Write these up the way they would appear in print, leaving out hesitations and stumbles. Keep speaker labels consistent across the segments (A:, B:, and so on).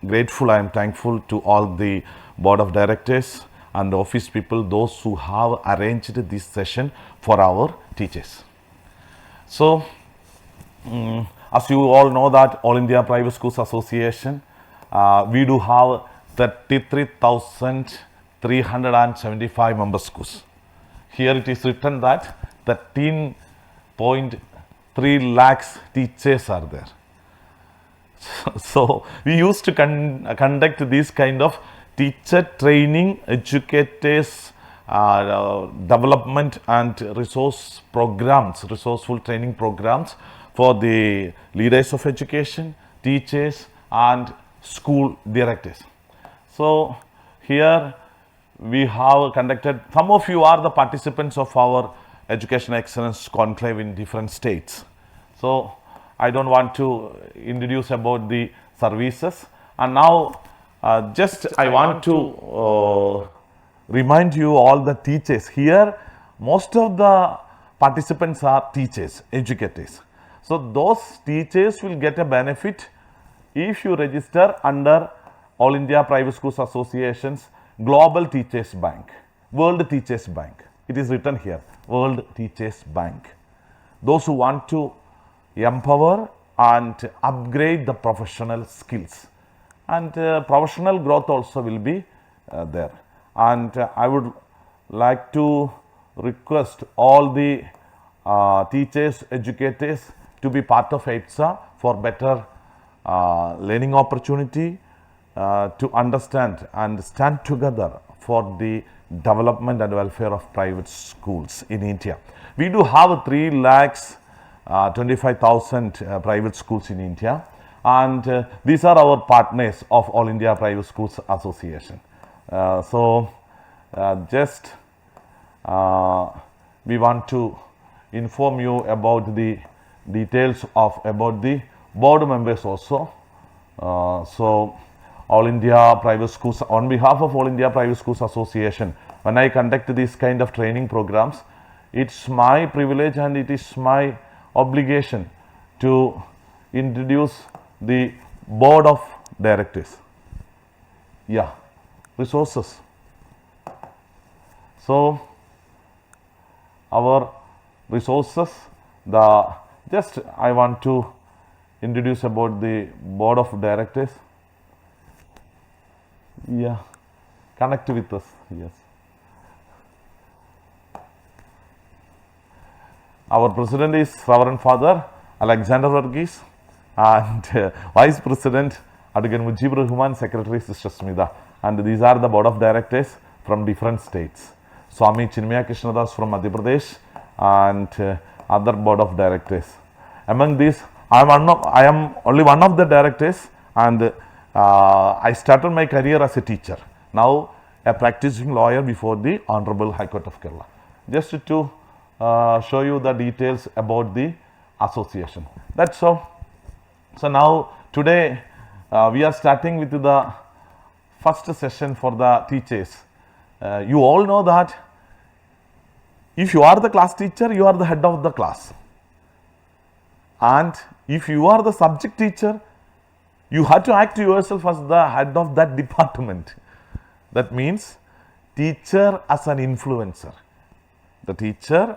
A: grateful, I am thankful to all the board of directors and office people, those who have arranged this session for our teachers. So, as you all know that All India Private Schools Association, we do have 33,375 member schools. Here it is written that 13.3 lakhs teachers are there. So we used to conduct this kind of teacher training, educators development and resourceful training programs for the leaders of education, teachers and school directors. So here we have conducted, some of you are the participants of our Education Excellence Conclave in different states. So I don't want to introduce about the services, and now just I want to remind you all the teachers. Here most of the participants are teachers, educators. So those teachers will get a benefit if you register under All India Private Schools Association's Global Teachers Bank, World Teachers Bank. It is written here, World Teachers Bank. Those who want to empower and upgrade the professional skills, and professional growth also will be there. And I would like to request all the teachers, educators to be part of AIPSA for better learning opportunity, to understand and stand together for the development and welfare of private schools in India. We do have 3,25,000 private schools in India, and these are our partners of All India Private Schools Association. Just we want to inform you about the details of about the board members also. So All India Private Schools, on behalf of All India Private Schools Association, when I conduct this kind of training programs, it's my privilege and it is my obligation to introduce the board of directors. Yeah, resources. So our resources, just I want to introduce about the board of directors. Yeah, connect with us. Yes. Our president is Reverend Father Alexander Varghese, and Vice President Adv. Mujib Rahman, Secretary Sister Smita, and these are the board of directors from different states. Swami Chinmaya Krishnadas from Madhya Pradesh, and other board of directors. Among these, I am only one of the directors, and I started my career as a teacher. Now a practicing lawyer before the Honorable High Court of Kerala. Just to show you the details about the association. That's all. So now today we are starting with the first session for the teachers. You all know that if you are the class teacher, you are the head of the class, and if you are the subject teacher, you have to act yourself as the head of that department. That means teacher as an influencer. The teacher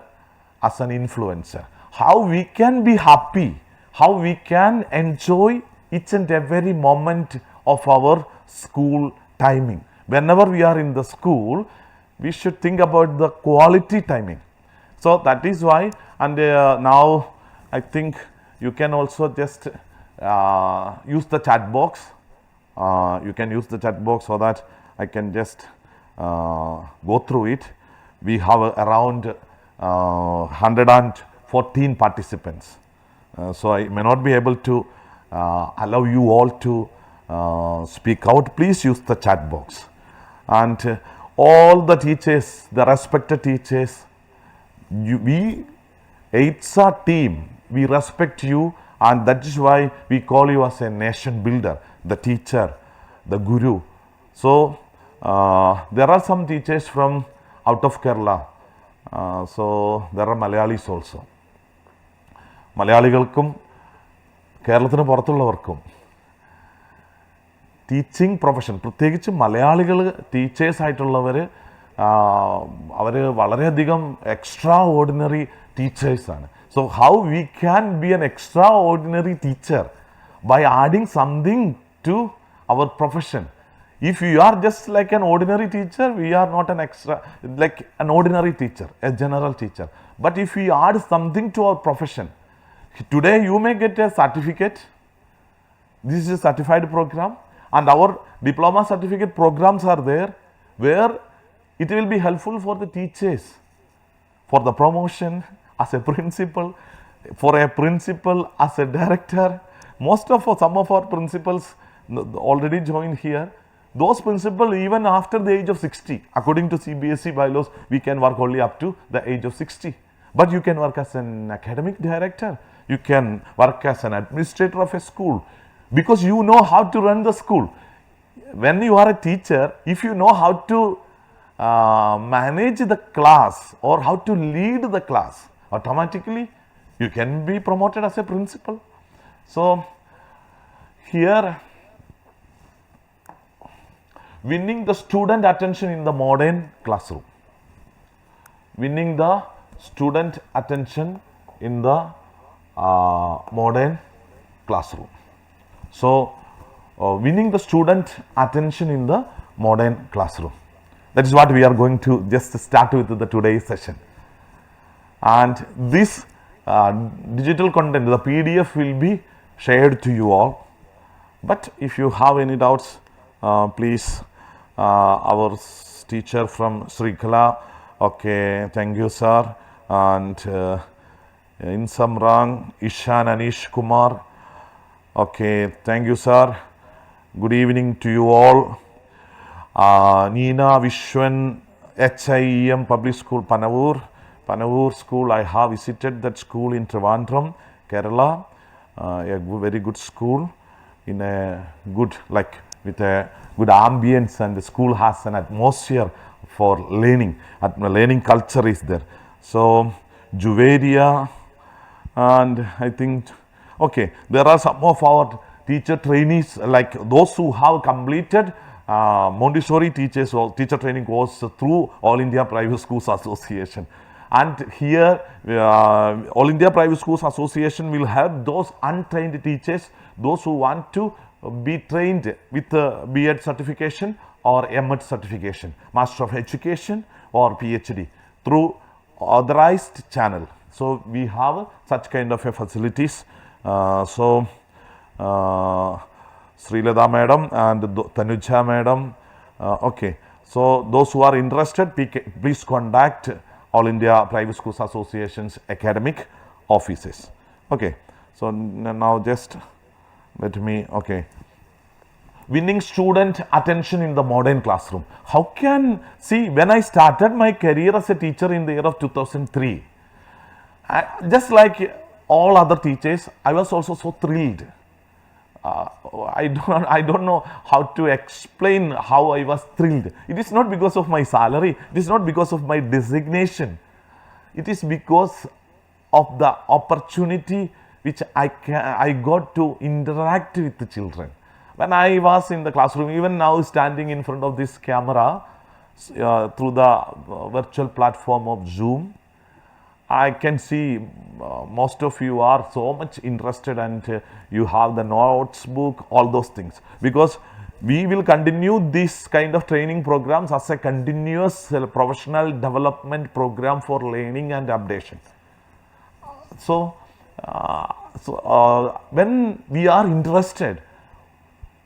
A: as an influencer. How we can be happy, how we can enjoy each and every moment of our school timing. Whenever we are in the school, we should think about the quality timing. So that is why, and now I think you can also just use the chat box. You can use the chat box so that I can just go through it. We have around 114 participants. So I may not be able to allow you all to speak out. Please use the chat box. And all the teachers, the respected teachers, we AIPSA team, we respect you, and that is why we call you as a nation builder, the teacher, the guru. So there are some teachers from out of Kerala. So there are Malayalis also. മലയാളികൾക്കും കേരളത്തിന് പുറത്തുള്ളവർക്കും teaching profession, പ്രത്യേകിച്ച് മലയാളികൾ ടീച്ചേഴ്സായിട്ടുള്ളവർ അവർ വളരെയധികം extraordinary ടീച്ചേഴ്സാണ്. So how we can be an extraordinary teacher by adding something to our profession. If you are just like an ordinary teacher, we are not an extra, like an ordinary teacher, a general teacher. But if we add something to our profession, today you may get a certificate. This is a certified program, and our diploma certificate programs are there, where it will be helpful for the teachers, for the promotion as a principal, for a principal as a director. Some of our principals already joined here. Those principals, even after the age of 60, according to CBSE bylaws, we can work only up to the age of 60. But you can work as an academic director, you can work as an administrator of a school, because you know how to run the school. When you are a teacher, if you know how to manage the class or how to lead the class, automatically you can be promoted as a principal. So here, winning the student attention in the modern classroom. Winning the student attention in the modern classroom. So winning the student attention in the modern classroom. That is what we are going to just start with the today's session. And this digital content, the PDF, will be shared to you all. But if you have any doubts, please, our teacher from Srikala, okay, thank you sir, and in some rank, Ishan Anish Kumar, okay, thank you sir, good evening to you all. Neena Vishwan, HIEM Public School, Panavur School, I have visited that school in Trivandrum, Kerala. A very good school, in a good, like with a good ambience, and the school has an atmosphere for learning. Learning culture is there. So Juveria, and I think, okay, there are some of our teacher trainees, like those who have completed Montessori teachers or teacher training course through All India Private Schools Association. And here All India Private Schools Association will help those untrained teachers, those who want to be trained with B.Ed certification or M.Ed certification, Master of Education or PhD, through authorized channel. So we have such kind of a facilities. Srilada madam and Tanuja madam, okay. So those who are interested, please contact All India Private Schools Association's academic offices. Okay, so now just let me, okay. Winning student attention in the modern classroom. How can, see, when I started my career as a teacher in the year of 2003, just like all other teachers, I was also so thrilled. I don't know how to explain how I was thrilled. It is not because of my salary, it is not because of my designation, it is because of the opportunity which I got to interact with the children. When I was in the classroom, even now standing in front of this camera through the virtual platform of Zoom, I can see most of you are so much interested, and you have the notes book, all those things, because we will continue this kind of training programs as a continuous professional development program for learning and updation. So when we are interested,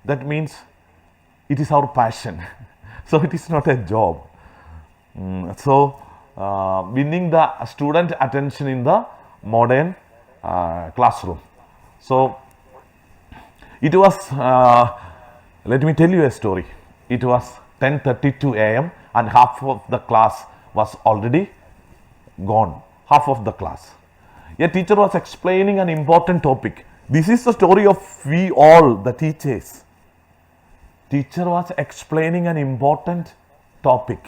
A: that means it is our passion. So it is not a job. Winning the student attention in the modern classroom. So it was, let me tell you a story. It was 10:32 a.m. and half of the class was already gone. Half of the class. A teacher was explaining an important topic. This is the story of we all, the teachers. Teacher was explaining an important topic.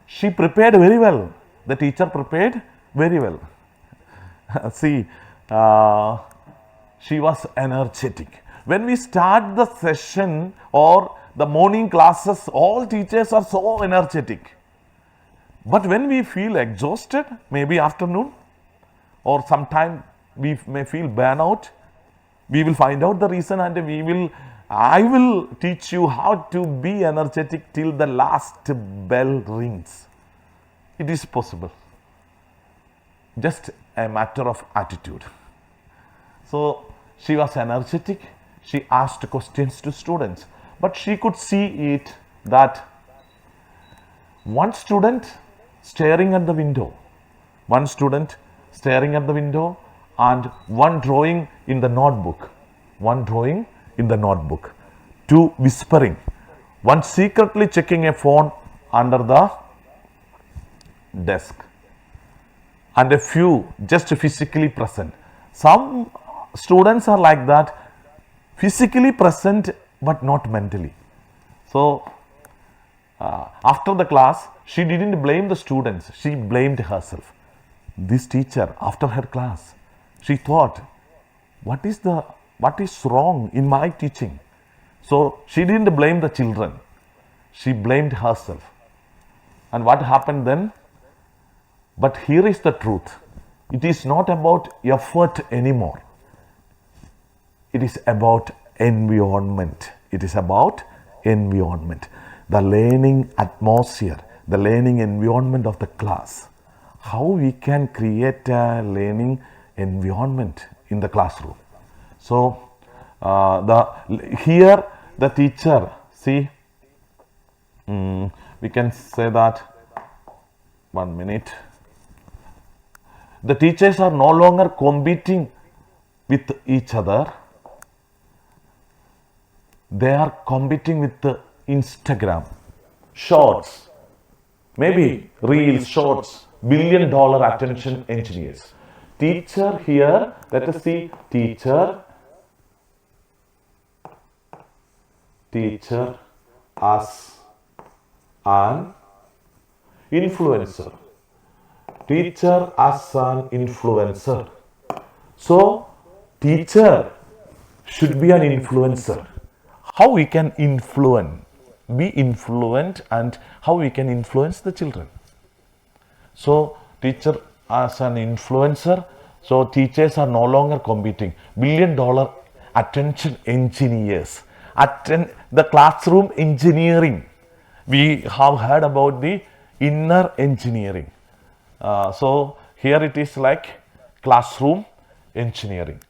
A: She prepared very well. The teacher prepared very well. See, she was energetic. When we start the session or the morning classes, all teachers are so energetic. But when we feel exhausted, maybe afternoon or sometime we may feel burnout, we will find out the reason and I will teach you how to be energetic till the last bell rings. It is possible. Just a matter of attitude. So she was energetic. She asked questions to students, but she could see it that one student staring at the window, and one drawing in the notebook, two whispering, one secretly checking a phone under the desk, and a few just physically present. Some students are like that, physically present but not mentally. So after the class, she didn't blame the students, she blamed herself. This teacher, after her class, she thought, what is wrong in my teaching? So she didn't blame the children, she blamed herself. And what happened then? But here is the truth. It is not about effort anymore. It is about environment. The learning atmosphere, the learning environment of the class. How we can create a learning environment in the classroom. So here the teacher, see, we can say that, 1 minute. The teachers are no longer competing with each other. They are competing with the Instagram, shorts, maybe reels, shorts, billion-dollar attention engineers. Teacher here, let us see, teacher as an influencer. So, teacher should be an influencer. How we can be influent, and how we can influence the children. So, teacher as an influencer. So, teachers are no longer competing. Billion-dollar attention engineers. The classroom engineering. We have heard about the inner engineering. So, here it is like classroom engineering.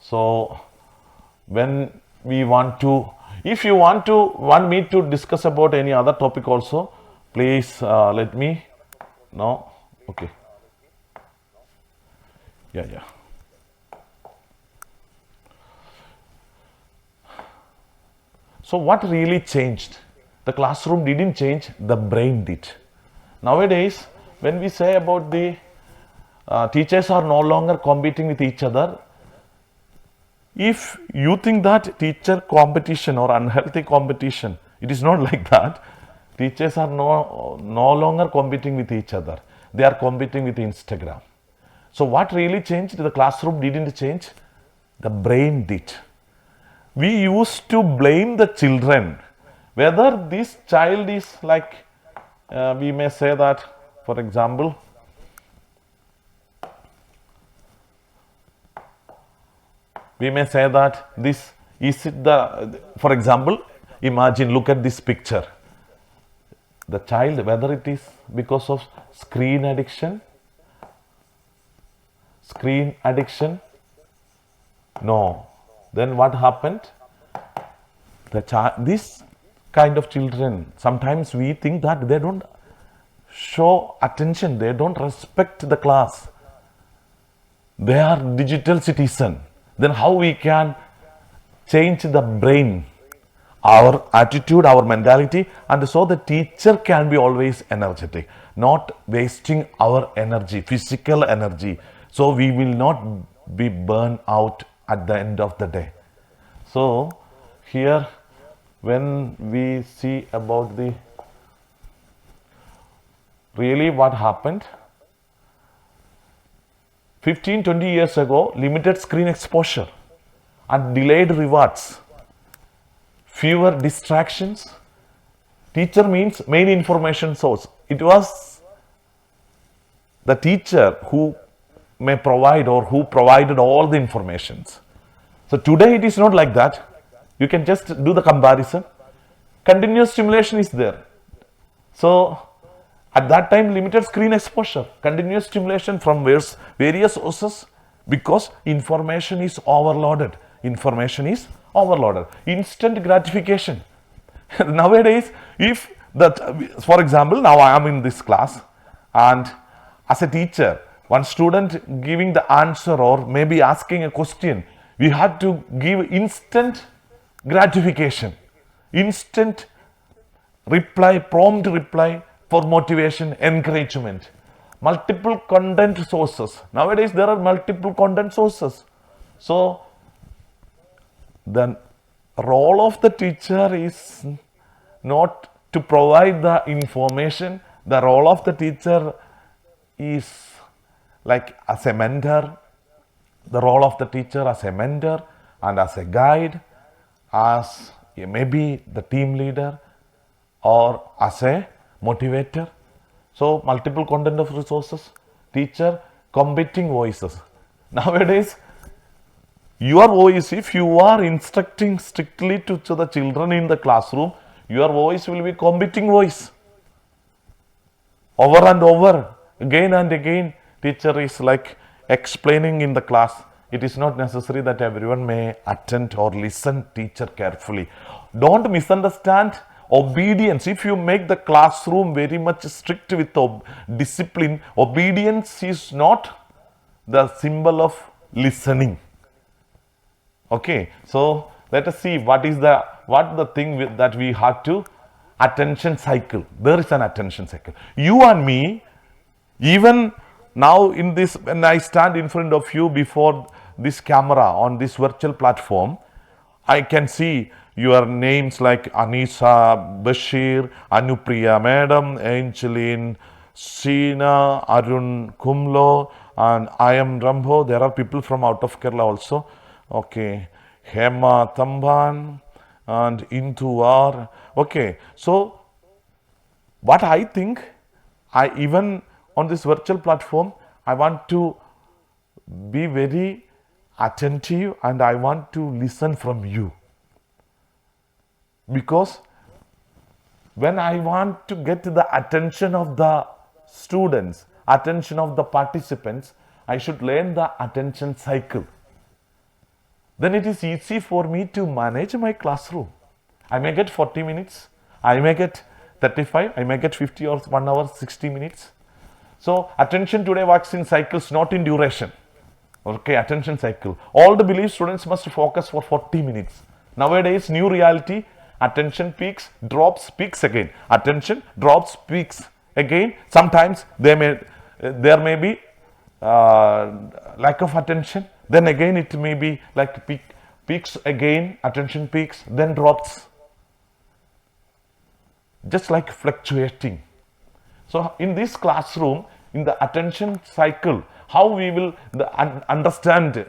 A: So, when we want to, if you want me to discuss about any other topic also, please let me know. Okay. Yeah. So what really changed? The classroom didn't change, the brain did. Nowadays, when we say about the teachers are no longer competing with each other, if you think that teacher competition or unhealthy competition, it is not like that. Teachers are no longer competing with each other. They are competing with Instagram. So what really changed? The classroom didn't change, the brain did. We used to blame the children, whether this child is like, we may say that, for example, this is it for example, imagine, look at this picture. The child, whether it is because of screen addiction, no. Then what happened? This kind of children, sometimes we think that they don't show attention, they don't respect the class. They are digital citizen. Then how we can change the brain, our attitude, our mentality, and so the teacher can be always energetic, not wasting our energy, physical energy. So we will not be burned out at the end of the day. So here, when we see about the really what happened, 15-20 years ago, limited screen exposure and delayed rewards, fewer distractions. Teacher means main information source. It was the teacher who may provide or who provided all the informations. So today it is not like that. You can just do the comparison. Continuous stimulation is there. So at that time, limited screen exposure, continuous stimulation from various sources, because information is overloaded. Information is overloaded. Instant gratification. Nowadays, if that, for example, now I am in this class, and as a teacher, one student giving the answer or maybe asking a question, we had to give instant gratification, instant reply, prompt reply for motivation, encouragement. Multiple content sources. Nowadays, there are multiple content sources. So, the role of the teacher is not to provide the information. The role of the teacher is like as a mentor. The role of the teacher as a mentor and as a guide, as maybe the team leader or as a motivator. So multiple content of resources, teacher, competing voices. Nowadays, your voice, if you are instructing strictly to the children in the classroom, your voice will be competing voice. Over and over, again and again, teacher is like explaining in the class. It is not necessary that everyone may attend or listen teacher carefully. Don't misunderstand obedience. If you make the classroom very much strict with discipline, obedience is not the symbol of listening. Okay, so let us see what the thing that we have to attention cycle. There is an attention cycle. You and me, even now in this, when I stand in front of you before this camera on this virtual platform, I can see your names like Anisa, Bashir, Anupriya Madam, Angeline, Sina, Arun Kumlo, and I am Rambo. There are people from out of Kerala also. Okay, Hema Tamban and Intuar. Okay, so what I think, I even on this virtual platform, I want to be very attentive and I want to listen from you. Because when I want to get the attention of the students, attention of the participants, I should learn the attention cycle. Then it is easy for me to manage my classroom. I may get 40 minutes, I may get 35, I may get 50 or 1 hour, 60 minutes. So attention today works in cycles, not in duration. Okay, attention cycle. All the belief students must focus for 40 minutes. Nowadays, new reality, attention peaks, drops, peaks again. Attention, drops, peaks again. Sometimes there may be lack of attention. Then again it may be like peaks again, attention peaks, then drops. Just like fluctuating. So in this classroom, in the attention cycle, how we will understand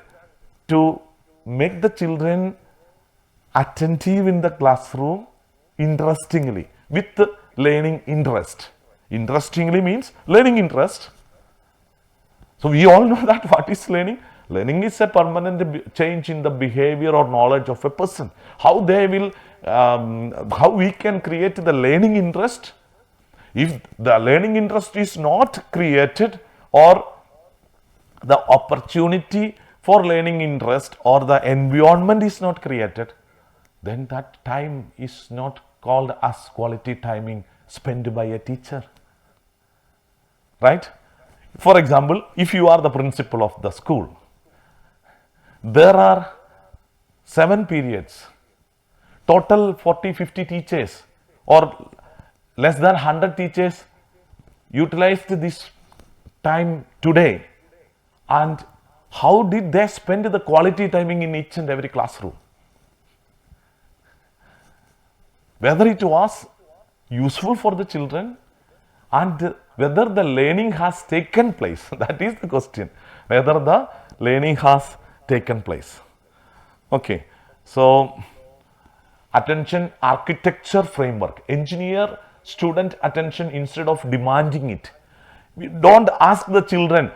A: to make the children attentive in the classroom interestingly, with learning interest. Interestingly means learning interest. So we all know that what is learning? Learning is a permanent change in the behavior or knowledge of a person. How they will, how we can create the learning interest. If the learning interest is not created, or the opportunity for learning interest or the environment is not created, then that time is not called as quality timing spent by a teacher. Right? For example, if you are the principal of the school, there are 7 periods, total 40-50 teachers or less than 100 teachers utilized this time today, and how did they spend the quality timing in each and every classroom? Whether it was useful for the children and whether the learning has taken place. That is the question, whether the learning has taken place. Okay, so attention architecture framework. Engineer student attention instead of demanding it. We don't ask the children,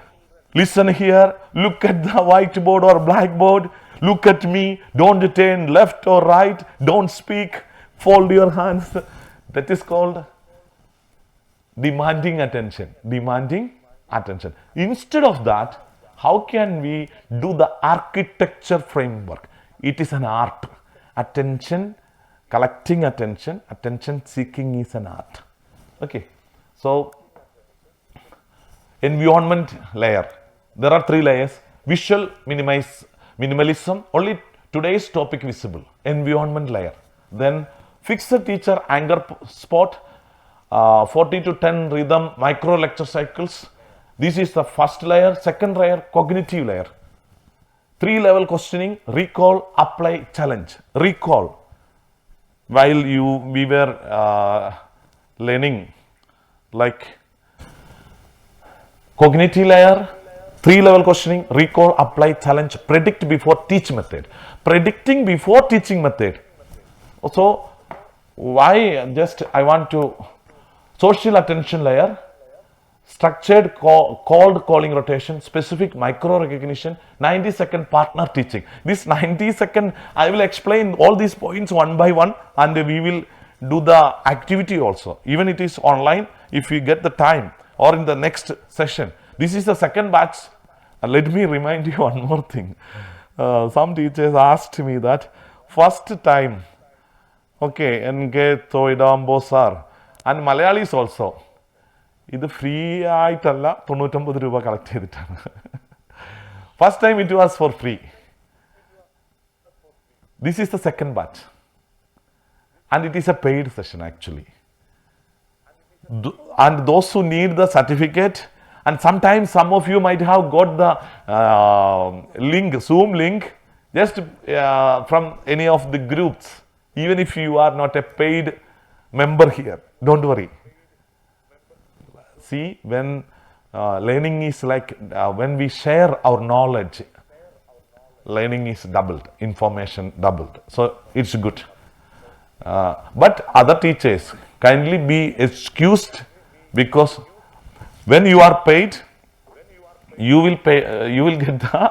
A: listen here, look at the whiteboard or blackboard, look at me, don't turn left or right, don't speak, fold your hands. That is called demanding attention. Demanding attention. Instead of that, how can we do the architecture framework? It is an art. Attention, collecting attention, attention seeking is an art. Okay, so environment layer. There are 3 layers. Visual minimalism, only today's topic visible. Environment layer. Then fixed teacher anchor spot, 40 to 10 rhythm micro lecture cycles. This is the first layer. Second layer, cognitive layer. 3 level questioning, recall, apply, challenge. Recall. While we were learning like cognitive layer, 3 level questioning, recall, apply, challenge, predict before teach method. Predicting before teaching method. So why just I want to social attention layer, structured cold calling rotation, specific micro recognition, 90-second partner teaching. This 90-second, I will explain all these points one by one, and we will do the activity also. Even it is online, if we get the time, or in the next session. This is the second batch. Let me remind you one more thing. Some teachers asked me that first time, okay, NK Thoidambo sir, and Malayalis also. ഇത് free ആയിട്ടല്ല 99 രൂപ collect ചെയ്തിട്ടാണ്. First time it was four free. This is the second batch and it is A paid session actually. And those who need the certificate, and sometimes some of you might have got the link, Zoom link, just from any of the groups, even if you are not a paid member here, don't worry. See, when learning is like, when we share our knowledge, learning is doubled, information doubled. So it's good. But other teachers, kindly be excused, because when you are paid, you will get the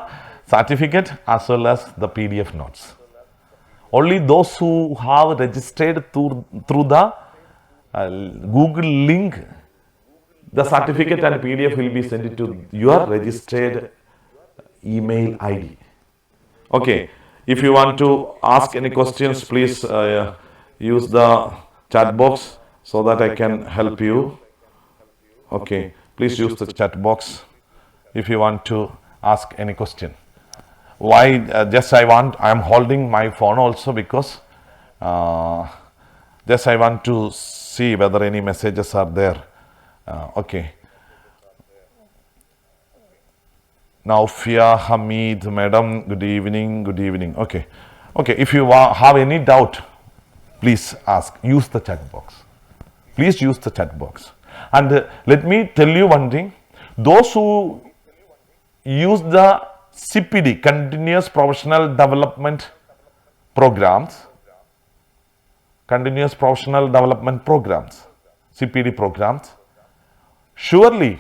A: certificate as well as the PDF notes. Only those who have registered through the Google link, the certificate and PDF will be sent to your registered email ID. Okay, if you want to ask any questions, please use the chat box so that I can help you. Okay, please use the chat box if you want to ask any question. Why I am holding my phone also because just I want to see whether any messages are there. Okay. Naufia Hamid, madam, good evening, good evening. Okay, okay, if you have any doubt, please ask, use the chat box. Please use the chat box. And let me tell you one thing, those who use the CPD, Continuous Professional Development Programs, Continuous Professional Development Programs, CPD programs, surely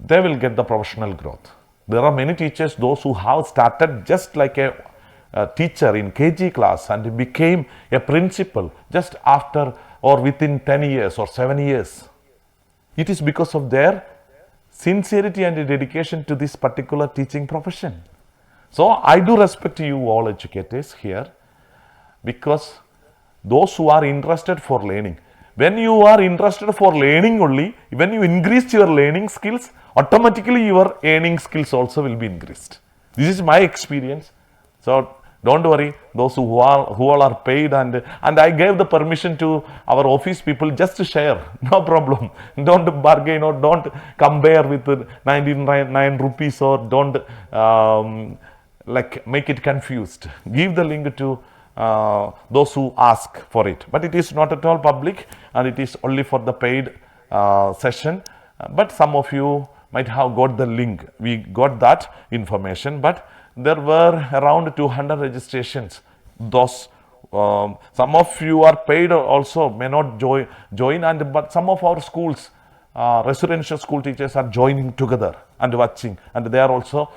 A: they will get the professional growth. There are many teachers, those who have started just like a teacher in KG class and became a principal just after or within 10 years or 7 years. It is because of their sincerity and dedication to this particular teaching profession. So I do respect you all educators here, because those who are interested for learning, when you are interested for learning only, when you increase your learning skills, automatically your earning skills also will be increased. This is my experience. So don't worry, those who all are paid, and I gave the permission to our office people just to share, no problem. Don't bargain or don't compare with 99 rupees, or don't like make it confused. Give the link to those who ask for it, but it is not at all public, and it is only for the paid session, but some of you might have got the link. We got that information, but there were around 200 registrations. Those some of you are paid also, may not join, and but some of our schools, residential school teachers are joining together and watching, and they are also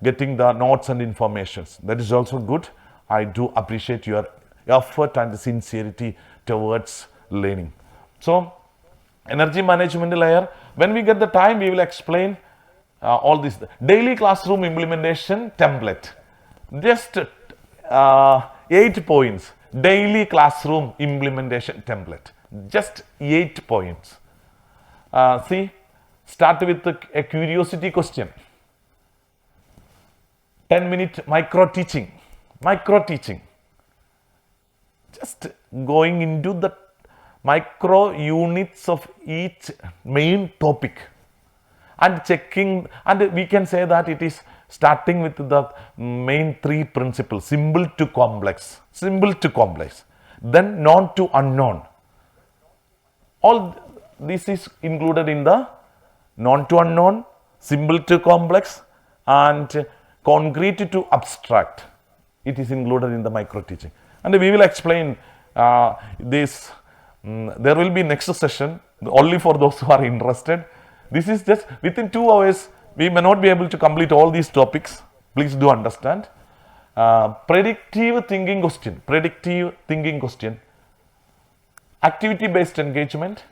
A: getting the notes and informations. That is also good. I do appreciate your effort and sincerity towards learning. So energy management layer, when we get the time, we will explain all this. Daily classroom implementation template, just 8 points. Daily classroom implementation template, just 8 points. See, start with a curiosity question. 10-minute micro teaching. Just going into the micro units of each main topic and checking, and we can say that it is starting with the main 3 principles: simple to complex, then known to unknown. All this is included in the known to unknown, simple to complex, and concrete to abstract. It is included in the micro teaching, and we will explain this. There will be next session only for those who are interested. This is just within 2 hours. We may not be able to complete all these topics. Please do understand. Predictive thinking question, activity based engagement.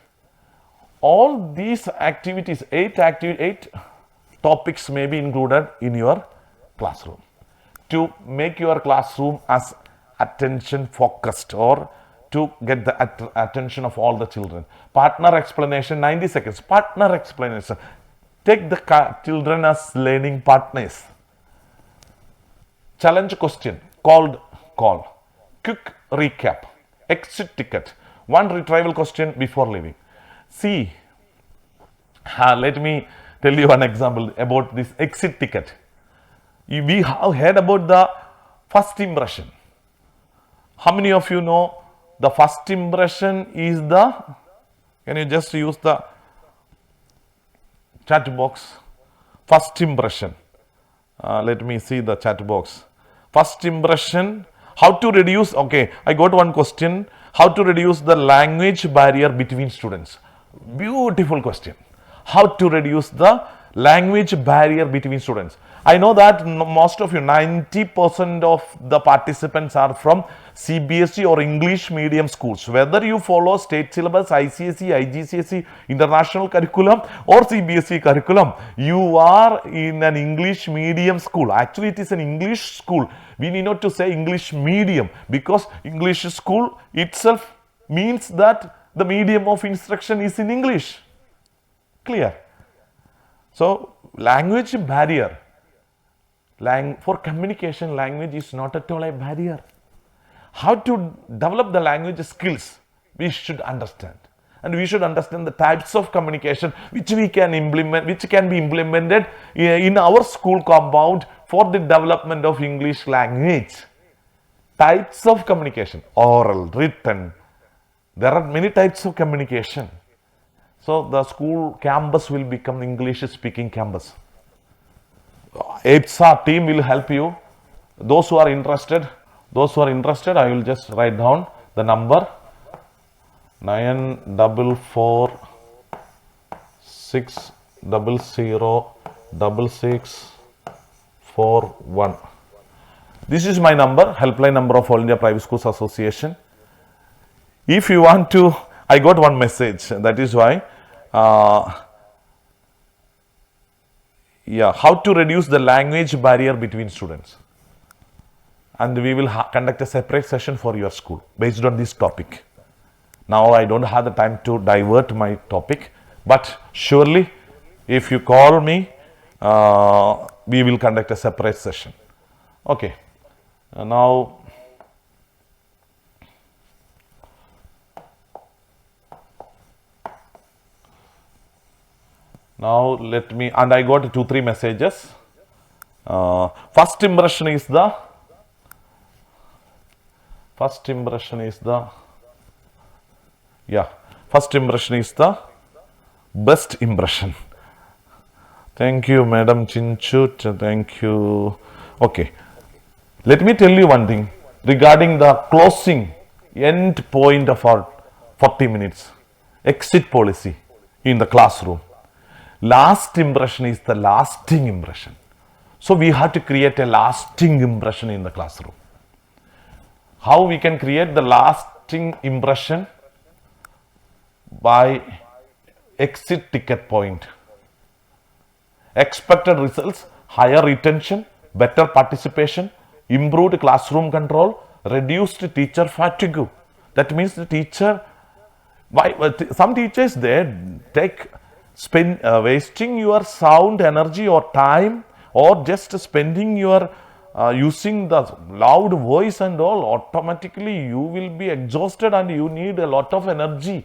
A: All these activities, 8 topics may be included in your classroom to make your classroom as attention focused, or to get the attention of all the children. Partner explanation, 90 seconds. Partner explanation. Take the children as learning partners. Challenge question, call. Quick recap, exit ticket, 1 retrieval question before leaving. See, let me tell you an example about this exit ticket. We have heard about the first impression. How many of you know the first impression is the, can you just use the chat box? First impression. Let me see the chat box. First impression, how to reduce, okay, I got one question, how to reduce the language barrier between students. Beautiful question. How to reduce the language barrier between students. I know that most of you, 90% of the participants are from CBSE or English medium schools. Whether you follow state syllabus, ICSE, IGCSE, international curriculum, or CBSE curriculum, you are in an English medium school. Actually, it is an English school. We need not to say English medium, because English school itself means that the medium of instruction is in English. Clear? So, language barrier. For communication, language is not at all a barrier. How to develop the language skills, we should understand. And we should understand the types of communication which we can implement, which can be implemented in our school compound for the development of English language. Types of communication, oral, written. There are many types of communication. So the school campus will become English speaking campus. AIPSA team will help you. Those who are interested, I will just write down the number 944600641. This is my number, helpline number of All India Private Schools Association. If you want to, I got one message, that is why. How to reduce the language barrier between students. And we will conduct a separate session for your school based on this topic. Now I don't have the time to divert my topic, but surely if you call me, we will conduct a separate session. Okay. Now let me, and I got 2-3 messages. First impression is the First impression is the best impression. Thank you, Madam Chinchut. Thank you. Okay. Let me tell you one thing regarding the closing end point of our 40 minutes exit policy in the classroom. Last impression is the lasting impression. So we have to create a lasting impression in the classroom. How we can create the lasting impression? By exit ticket point. Expected results, higher retention, better participation, improved classroom control, reduced teacher fatigue. That means the teacher, some teachers they spend wasting your sound energy or time, or just spending your using the loud voice and all, automatically you will be exhausted and you need a lot of energy.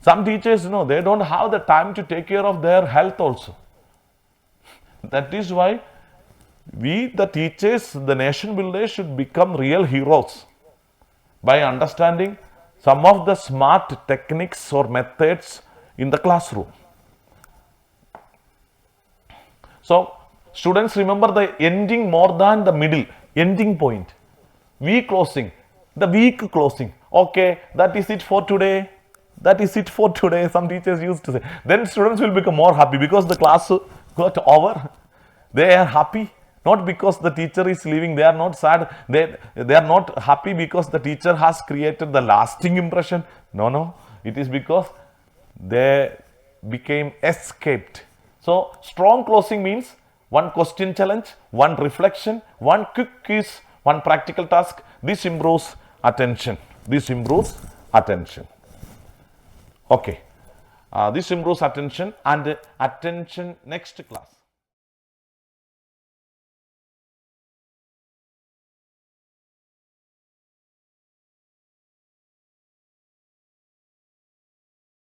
A: Some teachers, they don't have the time to take care of their health also. That is why we, the teachers, the nation builders, should become real heroes by understanding some of the smart techniques or methods in the classroom. So, students remember the ending more than the middle, ending point. Week closing, the week closing. Okay, that is it for today. That is it for today, some teachers used to say. Then students will become more happy because the class got over. They are happy, not because the teacher is leaving. They are not sad. They are not happy because the teacher has created the lasting impression. No. It is because they became escaped. So, strong closing means one question challenge, one reflection, one quick quiz, one practical task. This improves attention. Okay, this improves attention and attention next class.